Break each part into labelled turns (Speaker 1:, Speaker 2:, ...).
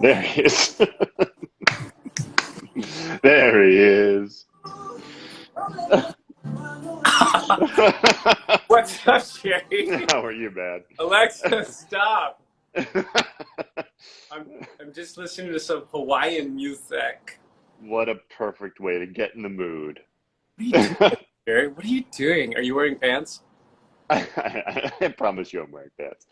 Speaker 1: There he is. There he is.
Speaker 2: What's up, Jerry?
Speaker 1: How are you, man?
Speaker 2: Alexa, stop. I'm just listening to some Hawaiian music.
Speaker 1: What a perfect way to get in the mood.
Speaker 2: What are you doing, Jerry? What are you doing? Are you wearing pants?
Speaker 1: I promise you I'm wearing pants.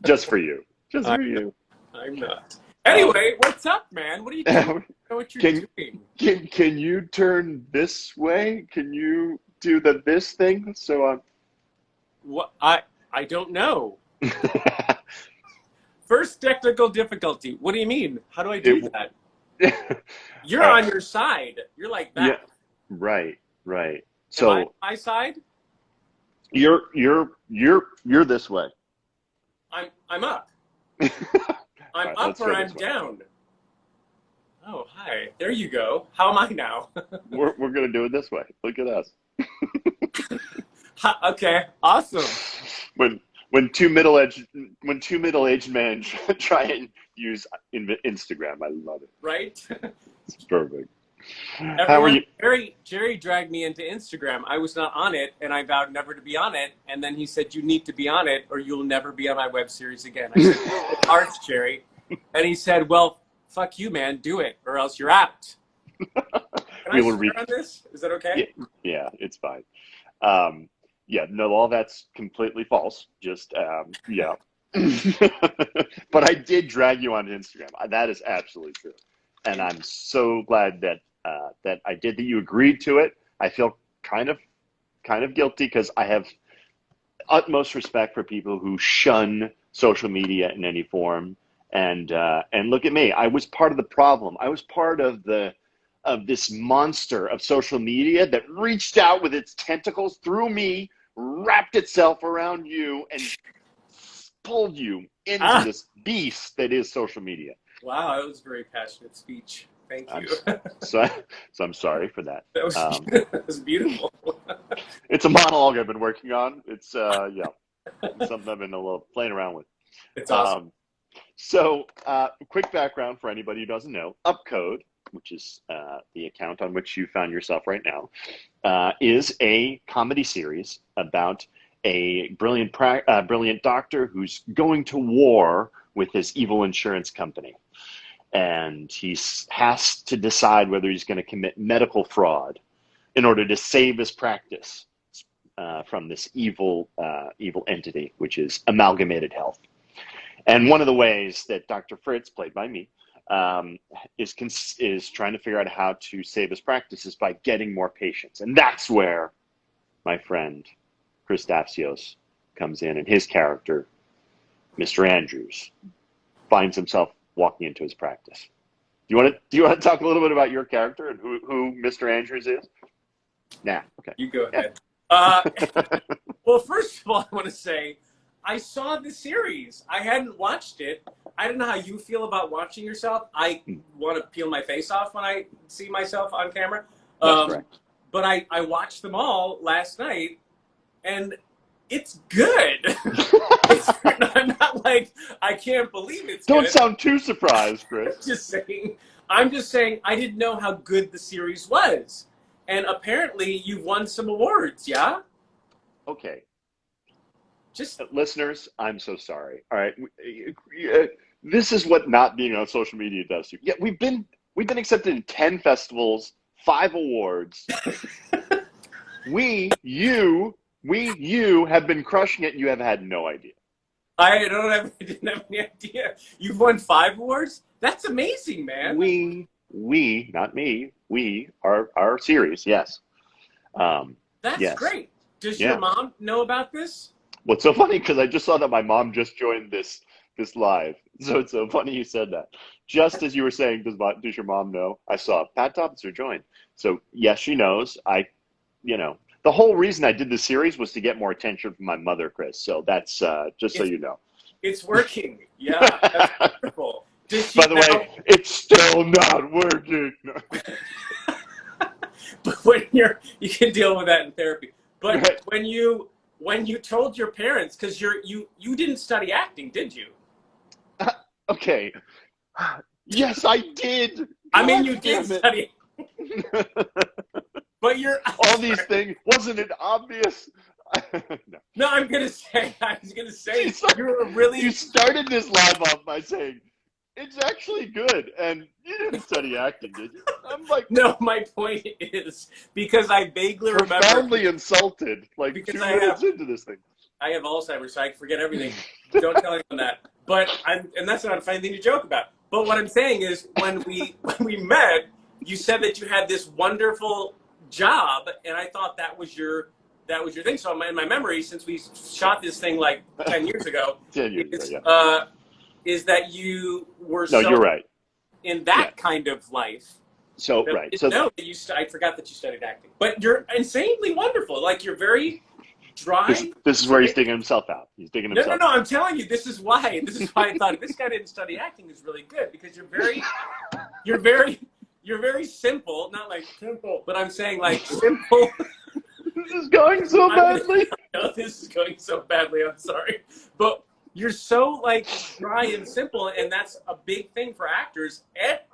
Speaker 1: Just for you. Just for you.
Speaker 2: I'm not. Anyway, what's up, man? What are you doing? I don't know what you're doing.
Speaker 1: Can you turn this way? Can you do this thing? So
Speaker 2: What? I don't know. First technical difficulty. What do you mean? How do I do that? You're on your side. You're like that.
Speaker 1: Yeah, right. So
Speaker 2: am I on my side?
Speaker 1: You're this way.
Speaker 2: I'm up. I'm
Speaker 1: right,
Speaker 2: up or I'm down. Oh, hi. There you go. How am I now?
Speaker 1: we're gonna do it this way. Look at us.
Speaker 2: Okay, awesome.
Speaker 1: When two middle-aged men try and use Instagram, I love it.
Speaker 2: Right?
Speaker 1: It's perfect.
Speaker 2: How are you? Jerry dragged me into Instagram. I was not on it, and I vowed never to be on it. And then he said, "You need to be on it, or you'll never be on my web series again." I said, "It's harsh, Jerry." And he said, "Well, fuck you, man. Do it, or else you're out." Can I swear on this? Is that okay?
Speaker 1: Yeah, it's fine. Yeah, no, all that's completely false. Just yeah. But I did drag you on Instagram. That is absolutely true, and I'm so glad that I did, that you agreed to it. I feel kind of guilty because I have utmost respect for people who shun social media in any form. And look at me. I was part of the problem. I was part of this monster of social media that reached out with its tentacles through me, wrapped itself around you, and pulled you into this beast that is social media.
Speaker 2: Wow, that was very passionate speech. Thank you.
Speaker 1: So I'm sorry for that.
Speaker 2: That was beautiful.
Speaker 1: It's a monologue I've been working on. It's something I've been a little playing around with.
Speaker 2: It's awesome.
Speaker 1: So quick background for anybody who doesn't know, UPCODE, which is the account on which you found yourself right now, is a comedy series about a brilliant doctor who's going to war with this evil insurance company. And he has to decide whether he's going to commit medical fraud in order to save his practice from this evil entity, which is Amalgamated Health. And one of the ways that Dr. Fritz, played by me, is trying to figure out how to save his practice is by getting more patients. And that's where my friend Chris Daftsios comes in, and his character, Mr. Andrews, finds himself walking into his practice. Do you want to talk a little bit about your character and who Mr. Andrews is? Nah, okay.
Speaker 2: You go ahead. Well, first of all, I want to say I saw the series. I hadn't watched it. I don't know how you feel about watching yourself. I want to peel my face off when I see myself on camera.
Speaker 1: That's correct.
Speaker 2: But I watched them all last night, and it's good. I'm not like, I can't believe it's
Speaker 1: Don't
Speaker 2: good.
Speaker 1: sound too surprised, Chris.
Speaker 2: I'm just saying I didn't know how good the series was. And apparently you've won some awards, yeah?
Speaker 1: Okay.
Speaker 2: Just
Speaker 1: listeners, I'm so sorry. All right. This is what not being on social media does to you. Yeah, we've been accepted in 10 festivals, 5 awards. You have been crushing it. You have had no idea.
Speaker 2: I didn't have any idea. You've won 5 awards? That's amazing, man.
Speaker 1: We, not me. We are our series. Yes.
Speaker 2: That's great. Does your mom know about this?
Speaker 1: What's so funny, because I just saw that my mom just joined this live. So it's so funny you said that. Just as you were saying, does your mom know? I saw Pat Topitzer join. So yes, she knows. The whole reason I did this series was to get more attention from my mother, Chris. So that's just so you know. It's
Speaker 2: working. Yeah, that's wonderful.
Speaker 1: By the way, it's still not working.
Speaker 2: But you can deal with that in therapy. But when you told your parents, because you didn't study acting, did you?
Speaker 1: Okay, Yes, I did.
Speaker 2: I mean,
Speaker 1: God
Speaker 2: you did
Speaker 1: damn it.
Speaker 2: study, but you're
Speaker 1: All these things. Wasn't it obvious? No.
Speaker 2: No, I was gonna say, you're a
Speaker 1: You
Speaker 2: really
Speaker 1: started this live off by saying, it's actually good. And you didn't study acting, did you? I'm like,
Speaker 2: no. My point is because I vaguely remember
Speaker 1: profoundly insulted, like
Speaker 2: because
Speaker 1: 2 minutes into this thing.
Speaker 2: I have Alzheimer's, so I forget everything. Don't tell anyone that. But and that's not a funny thing to joke about. But what I'm saying is, when we met, you said that you had this wonderful job, and I thought that was your thing. So in my memory, since we shot this thing like 10 years ago,
Speaker 1: 10 years ago,
Speaker 2: is,
Speaker 1: yeah.
Speaker 2: is that you were
Speaker 1: No,
Speaker 2: so
Speaker 1: you're right.
Speaker 2: in that kind of life.
Speaker 1: So,
Speaker 2: That
Speaker 1: right.
Speaker 2: I
Speaker 1: So,
Speaker 2: didn't know that I forgot that you studied acting. But you're insanely wonderful. Like, you're very dry.
Speaker 1: this is where he's digging himself out. He's digging himself
Speaker 2: No.
Speaker 1: out.
Speaker 2: I'm telling you, this is why I thought if this guy didn't study acting is really good, because you're very simple. Not like simple, but I'm saying like simple.
Speaker 1: This is going so badly.
Speaker 2: No, this is going so badly. I'm sorry, but you're so like dry and simple, and that's a big thing for actors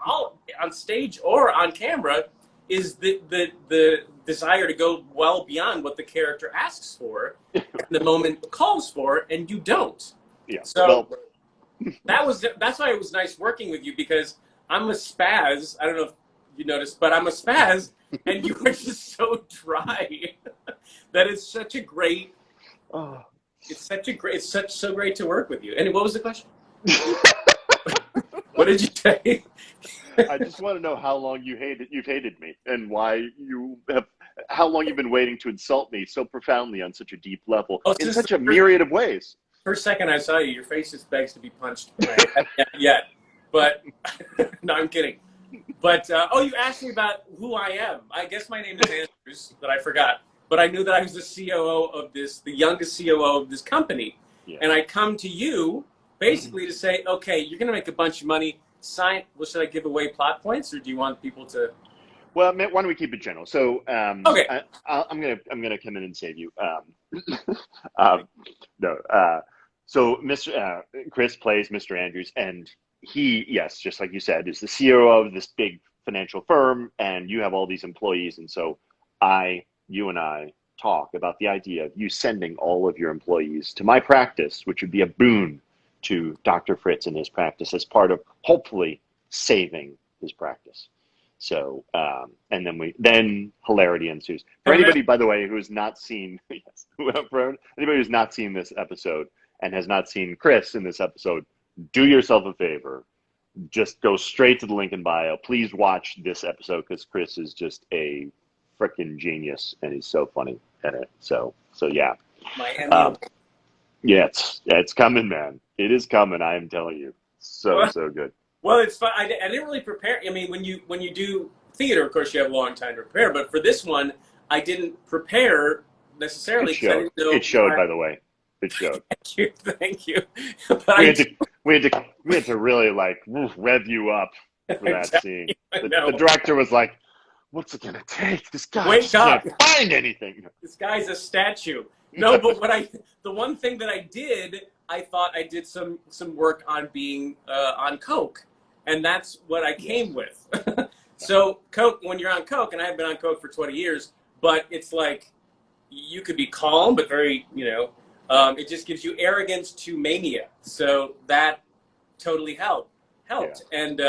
Speaker 2: on stage or on camera. Is the desire to go well beyond what the character asks for, and the moment calls for, and you don't.
Speaker 1: Yeah.
Speaker 2: So that's why it was nice working with you, because I'm a spaz. I don't know if you noticed, but I'm a spaz, and you are just so dry that it's such a great.
Speaker 1: Oh.
Speaker 2: It's so great to work with you. And what was the question? What did you say?
Speaker 1: I just want to know how long you've hated me, and how long you've been waiting to insult me so profoundly on such a deep level, in such a myriad of ways.
Speaker 2: First second I saw you, your face just begs to be punched. Yet, but no, I'm kidding. But you asked me about who I am. I guess my name is Andrews, that I forgot. But I knew that I was the COO of the youngest COO of this company, and I come to you basically to say, okay, you're going to make a bunch of money. Well, should I give away plot points, or do you want people to?
Speaker 1: Well, why don't we keep it general? So,
Speaker 2: okay,
Speaker 1: I'm gonna come in and save you. No. So, Mr. Chris plays Mr. Andrews, and he, yes, just like you said, is the COO of this big financial firm, and you have all these employees, and so you and I talk about the idea of you sending all of your employees to my practice, which would be a boon to Dr. Fritz and his practice as part of hopefully saving his practice. So, and then hilarity ensues. For anybody, by the way, who has not seen, for anybody who's not seen this episode and has not seen Chris in this episode, do yourself a favor. Just go straight to the link in bio. Please watch this episode, because Chris is just a freaking genius, and he's so funny at it. So yeah. Yeah, it's coming, man. It is coming. I am telling you. So good.
Speaker 2: Well, it's fun. I didn't really prepare. I mean, when you do theater, of course, you have a long time to prepare. But for this one, I didn't prepare necessarily.
Speaker 1: It showed, by the way. It showed.
Speaker 2: Thank you.
Speaker 1: But we had to really like rev you up for that scene. The director was like, "What's it gonna take? This guy can't find anything.
Speaker 2: This guy's a statue." No, but the one thing that I did, I thought I did some work on being on coke, and that's what I came with. So coke, when you're on coke, and I have been on coke for 20 years, but it's like you could be calm, but very, it just gives you arrogance to mania. So that totally helped, yeah. And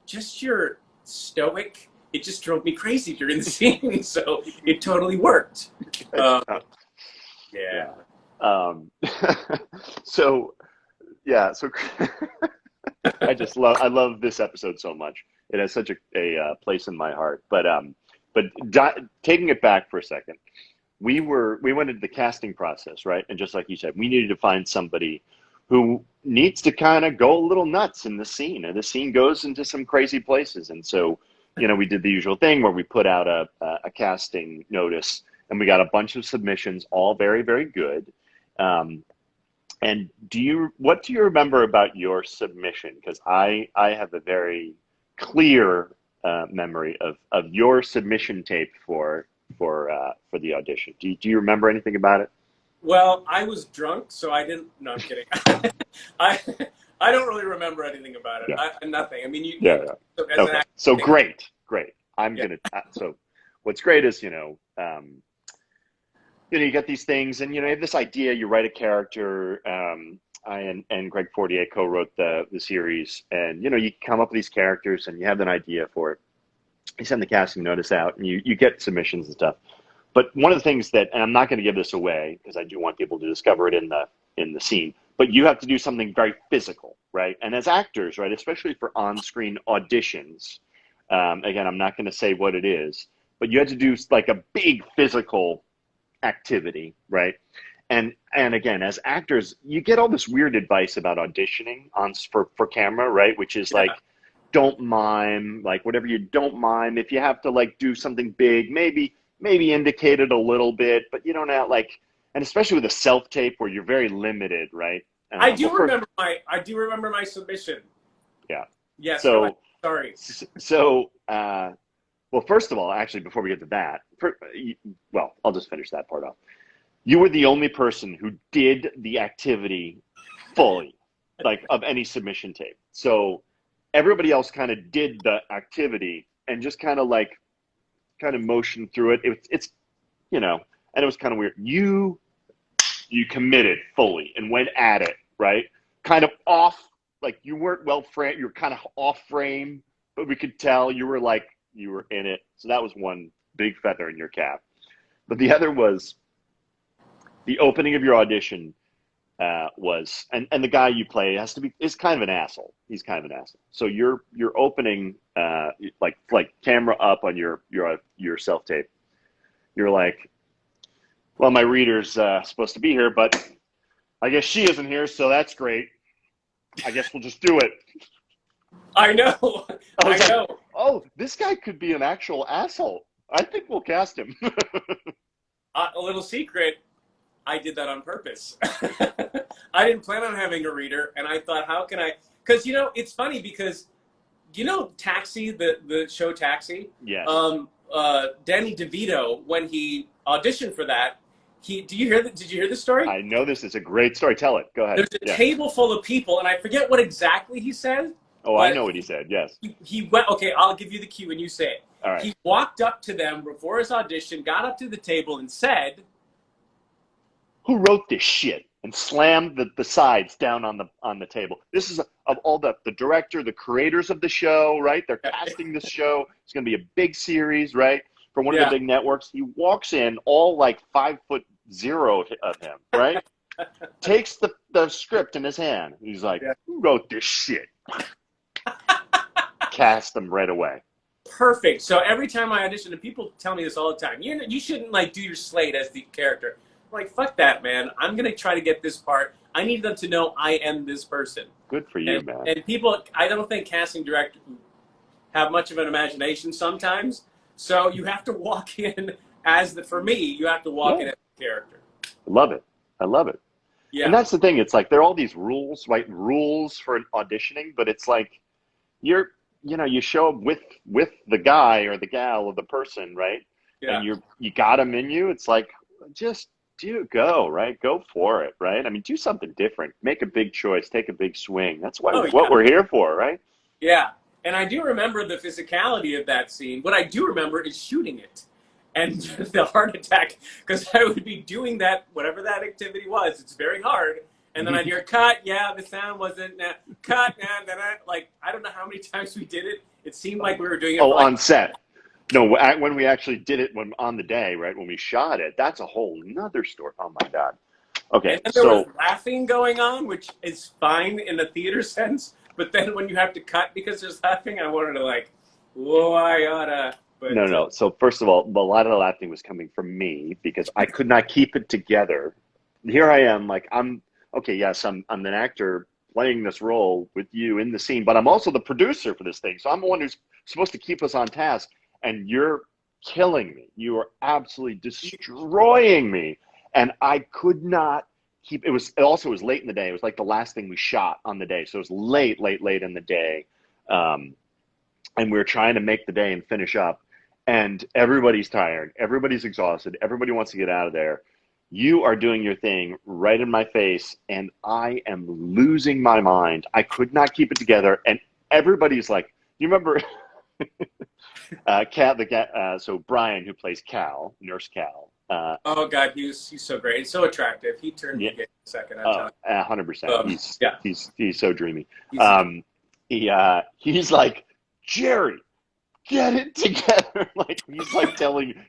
Speaker 2: just your stoic. It just drove me crazy during the scene, so it totally worked. Yeah.
Speaker 1: So I love this episode so much. It has such a place in my heart. But taking it back for a second, we went into the casting process, right? And just like you said, we needed to find somebody who needs to kind of go a little nuts in the scene, and the scene goes into some crazy places. And so, we did the usual thing where we put out a casting notice, and we got a bunch of submissions, all very, very good. And what do you remember about your submission? Because I have a very clear memory of your submission tape for the audition. Do you remember anything about it?
Speaker 2: Well, I was drunk, so I didn't. No, I'm kidding. I don't really remember anything about it.
Speaker 1: Yeah.
Speaker 2: Nothing. I mean,
Speaker 1: Yeah. As okay. So great. I'm going to, so what's great is, you get these things and, you have this idea, you write a character, I and Greg Fortier co-wrote the series, and, you come up with these characters and you have an idea for it. You send the casting notice out and you get submissions and stuff. But one of the things that, and I'm not going to give this away because I do want people to discover it in the scene, but you have to do something very physical, right? And as actors, right, especially for on-screen auditions, again, I'm not going to say what it is, but you had to do like a big physical activity, right? And again, as actors, you get all this weird advice about auditioning for camera, right? Which is like, don't mime, like whatever you don't mime. If you have to like do something big, maybe indicate it a little bit, but you don't have like, and especially with a self-tape where you're very limited, right?
Speaker 2: I do remember my submission.
Speaker 1: Yeah.
Speaker 2: Yes.
Speaker 1: So
Speaker 2: sorry.
Speaker 1: So, well, first of all, actually, before we get to that, well, I'll just finish that part off. You were the only person who did the activity fully, like of any submission tape. So everybody else kind of did the activity and just kind of motioned through it. It's and it was kind of weird. You committed fully and went at it, right? Kind of off, like you weren't well framed. You were kind of off frame, but we could tell you were in it. So that was one big feather in your cap. But the other was the opening of your audition was, and the guy you play is kind of an asshole. He's kind of an asshole. So you're opening like camera up on your self tape. You're like, well, my reader's supposed to be here, but I guess she isn't here, so that's great. I guess we'll just do it.
Speaker 2: I know. I know.
Speaker 1: Oh, this guy could be an actual asshole. I think we'll cast him.
Speaker 2: A little secret. I did that on purpose. I didn't plan on having a reader, and I thought, how can I? Because it's funny because Taxi, the show Taxi.
Speaker 1: Yes.
Speaker 2: Danny DeVito, when he auditioned for that, did you hear the story?
Speaker 1: I know this is a great story. Tell it. Go ahead.
Speaker 2: There's a table full of people, and I forget what exactly he said.
Speaker 1: Oh, I know what he said. Yes.
Speaker 2: He went. Okay, I'll give you the cue when you say it.
Speaker 1: All right.
Speaker 2: He walked up to them before his audition, got up to the table, and said,
Speaker 1: "Who wrote this shit?" And slammed the sides down on the table. This is of all the director, the creators of the show, right? They're casting this show. It's going to be a big series, right? For one of the big networks. He walks in all like 5'0" of him, right? Takes the script in his hand. He's like, "Who wrote this shit?" Cast them right away.
Speaker 2: Perfect. So every time I audition, and people tell me this all the time, you shouldn't do your slate as the character. I'm like, fuck that, man. I'm going to try to get this part. I need them to know I am this person.
Speaker 1: Good for you, man.
Speaker 2: And people, I don't think casting directors have much of an imagination sometimes. So you have to walk in for me, you have to walk in as the character.
Speaker 1: I love it. Yeah. And that's the thing. It's like there are all these rules, right? Rules for auditioning, but it's like you show up with the guy or the gal or the person, right? Yeah. And you got them in you. It's like, just go, right? Go for it, right? I mean, do something different. Make a big choice. Take a big swing. That's what we're here for, right?
Speaker 2: Yeah. And I do remember the physicality of that scene. What I do remember is shooting it. And the heart attack, because I would be doing that, whatever that activity was. It's very hard. And then I'd hear, cut, the sound wasn't, cut, like, I don't know how many times we did it. It seemed like we were doing it
Speaker 1: on set. No, when we actually did it on the day, right, when we shot it, that's a whole nother story. Oh, my God. Okay,
Speaker 2: and there was laughing going on, which is fine in the theater sense. But then when you have to cut because there's laughing, I wanted to whoa, I oughta. But
Speaker 1: no. So first of all, a lot of the laughing was coming from me because I could not keep it together. Here I am, I'm an actor playing this role with you in the scene, but I'm also the producer for this thing. So I'm the one who's supposed to keep us on task, and you're killing me. You are absolutely destroying me. And I could not keep, it was late in the day. It was like the last thing we shot on the day. So it was late in the day. And we were trying to make the day and finish up. And everybody's tired. Everybody's exhausted. Everybody wants to get out of there. you are doing your thing right in my face, and I am losing my mind. I could not keep it together, and everybody's like, you remember so Brian, who plays Cal, Nurse Cal.
Speaker 2: Oh God, he's so great. He's so attractive. He turned me gay in a second. I'm telling you.
Speaker 1: 100%. He's so dreamy.
Speaker 2: He's
Speaker 1: He's like, Jerry, get it together. Like,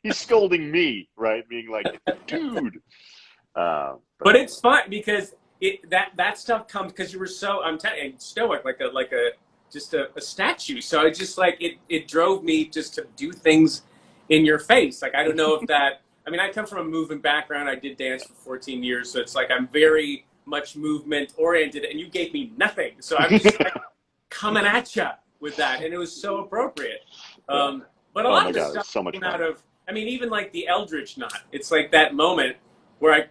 Speaker 1: he's scolding me, right? Being like, dude.
Speaker 2: But it's fun because that stuff comes because you were so stoic, like a statue. So it's just like it drove me just to do things in your face. Like, I don't know if that. I mean, I come from a movement background. I did dance for 14 years, so it's like I'm very much movement oriented, and you gave me nothing. So I'm just like coming at you with that, and it was so appropriate. But a lot of the stuff
Speaker 1: so
Speaker 2: came out of. I mean, even like the Eldritch knot. It's like that moment where I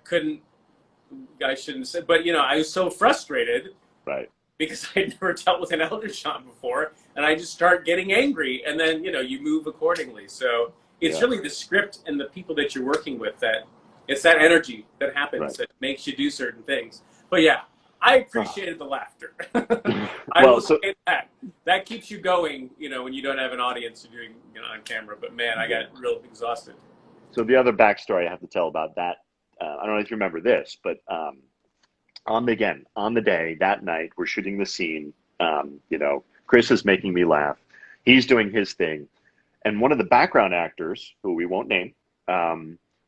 Speaker 2: shouldn't say, but I was so frustrated,
Speaker 1: right?
Speaker 2: Because I'd never dealt with an Eldritch knot before, and I just start getting angry, and then you move accordingly. So it's really the script and the people that you're working with it's that energy that happens that makes you do certain things. But yeah, I appreciated the laughter. I will say that keeps you going, when you don't have an audience doing, on camera. But man, I got real exhausted.
Speaker 1: So the other backstory I have to tell about that, I don't know if you remember this, but on the day, that night, we're shooting the scene. Chris is making me laugh. He's doing his thing. And one of the background actors, who we won't name,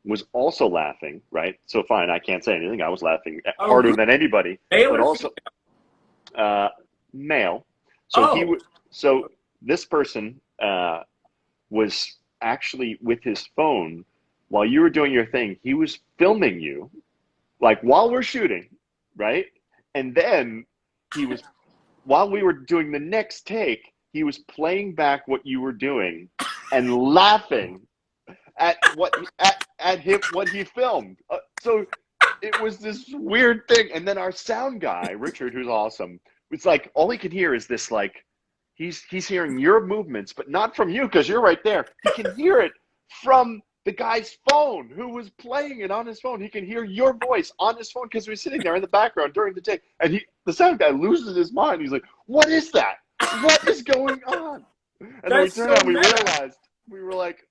Speaker 1: was also laughing, right? So fine, I can't say anything. I was laughing harder than anybody.
Speaker 2: Male
Speaker 1: but
Speaker 2: or
Speaker 1: also male.
Speaker 2: So
Speaker 1: so this person was actually with his phone while you were doing your thing. He was filming you, like, while we're shooting, right? And then while we were doing the next take, he was playing back what you were doing and laughing at what he filmed. So it was this weird thing. And then our sound guy, Richard, who's awesome, it's like all he could hear is this, like, he's hearing your movements, but not from you because you're right there. He can hear it from the guy's phone who was playing it on his phone. He can hear your voice on his phone because we're sitting there in the background during the take. And the sound guy loses his mind. He's like, what is that? What is going on? And then we turned around, we realized, we were like,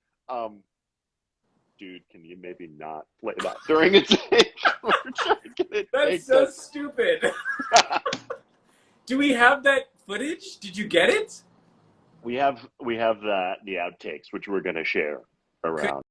Speaker 1: dude, can you maybe not play that during a take?
Speaker 2: That's so stupid. Do we have that footage? Did you get it?
Speaker 1: We have the outtakes, which we're going to share around.